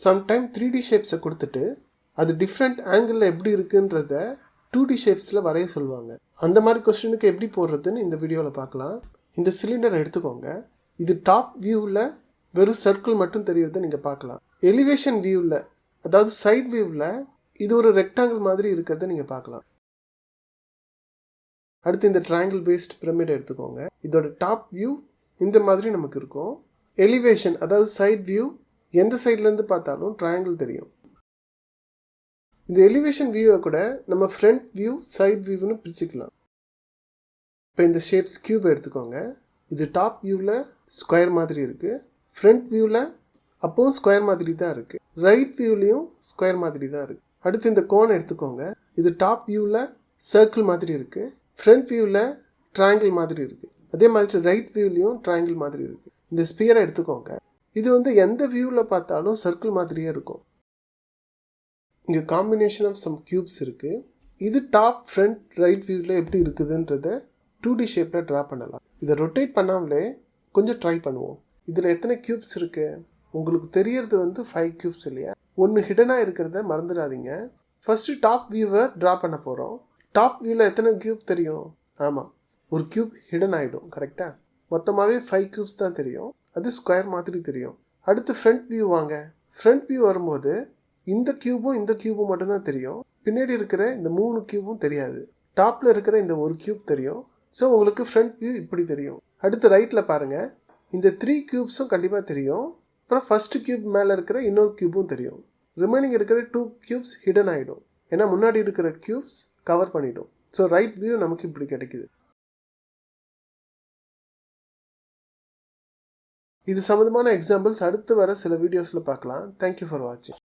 Sometime 3D ஷேப்ஸை கொடுத்துட்டு அது different ஆங்கிளில் எப்படி இருக்குன்றத 2D ஷேப்ஸில் வரைய சொல்லுவாங்க. அந்த மாதிரி கொஸ்டினுக்கு எப்படி போடுறதுன்னு இந்த வீடியோவில் பார்க்கலாம். இந்த சிலிண்டரை எடுத்துக்கோங்க. இது டாப் வியூவில் வெறும் சர்க்கிள் மட்டும் தெரியுறதை நீங்கள் பார்க்கலாம். எலிவேஷன் வியூவில், அதாவது சைட் வியூவில் இது ஒரு ரெக்டாங்கிள் மாதிரி இருக்கிறத நீங்கள் பார்க்கலாம். அடுத்து இந்த ட்ரையாங்கிள் பேஸ்ட் பிரமிடை எடுத்துக்கோங்க. இதோட டாப் வியூ இந்த மாதிரி நமக்கு இருக்கும். எலிவேஷன், அதாவது சைட் வியூ, எந்த சைட்லேருந்து பார்த்தாலும் ட்ரையாங்கிள் தெரியும். இந்த எலிவேஷன் வியூவை கூட நம்ம ஃப்ரண்ட் வியூ, சைட் வியூன்னு பிரிச்சுக்கலாம். இப்போ இந்த ஷேப்ஸ் கியூப் எடுத்துக்கோங்க. இது டாப் வியூவில் ஸ்கொயர் மாதிரி இருக்குது, ஃப்ரண்ட் வியூவில் அப்போவும் ஸ்கொயர் மாதிரி தான் இருக்குது, ரைட் வியூலையும் ஸ்கொயர் மாதிரி தான் இருக்குது. அடுத்து இந்த கோன் எடுத்துக்கோங்க. இது டாப் வியூவில் சர்க்கிள் மாதிரி இருக்குது, ஃப்ரண்ட் வியூவில் ட்ரையாங்கிள் மாதிரி இருக்குது, அதே மாதிரி ரைட் வியூலையும் ட்ரையாங்கிள் மாதிரி இருக்குது. இந்த ஸ்பியரை எடுத்துக்கோங்க. இது எந்த வியூவில் பார்த்தாலும் சர்க்கிள் மாதிரியே இருக்கும். இங்கே காம்பினேஷன் ஆஃப் சம் கியூப்ஸ் இருக்குது. இது டாப், ஃப்ரண்ட், ரைட் வியூவில் எப்படி இருக்குதுன்றத 2D ஷேப்பில் ட்ரா பண்ணலாம். இதை ரொட்டேட் பண்ணாமலே கொஞ்சம் ட்ரை பண்ணுவோம். இதில் எத்தனை கியூப்ஸ் இருக்குது உங்களுக்கு தெரியறது 5 கியூப்ஸ் இல்லையா? ஒன்று ஹிடனாக இருக்கிறத மறந்துடாதீங்க. ஃபஸ்ட்டு டாப் வியூவை ட்ரா பண்ண போகிறோம். டாப் வியூவில் எத்தனை கியூப் தெரியும்? ஆமாம், ஒரு கியூப் ஹிடன் ஆகிடும். கரெக்டாக மொத்தமாகவே 5 கியூப்ஸ் தான் தெரியும். அது ஸ்கொயர் மாதிரி தெரியும். அடுத்து ஃப்ரண்ட் வியூ வாங்க. ஃப்ரண்ட் வியூ வரும்போது இந்த கியூபும் மட்டும்தான் தெரியும். பின்னாடி இருக்கிற இந்த 3 கியூபும் தெரியாது. டாப்பில் இருக்கிற இந்த ஒரு கியூப் தெரியும். ஸோ உங்களுக்கு ஃப்ரண்ட் வியூ இப்படி தெரியும். அடுத்து ரைட்டில் பாருங்கள். இந்த 3 கியூப்ஸும் கண்டிப்பாக தெரியும். அப்புறம் ஃபஸ்ட்டு கியூப் மேலே இருக்கிற இன்னொரு கியூபும் தெரியும். ரிமைனிங் இருக்கிற 2 கியூப்ஸ் ஹிடன் ஆகிடும். ஏன்னா முன்னாடி இருக்கிற கியூப்ஸ் கவர் பண்ணிடும். ஸோ ரைட் வியூ நமக்கு இப்படி கிடைக்குது. இது சம்மந்தமான எக்ஸாம்பிள்ஸ் அடுத்து வர சில வீடியோஸில் பார்க்கலாம். தேங்க்யூ ஃபார் வாட்சிங்.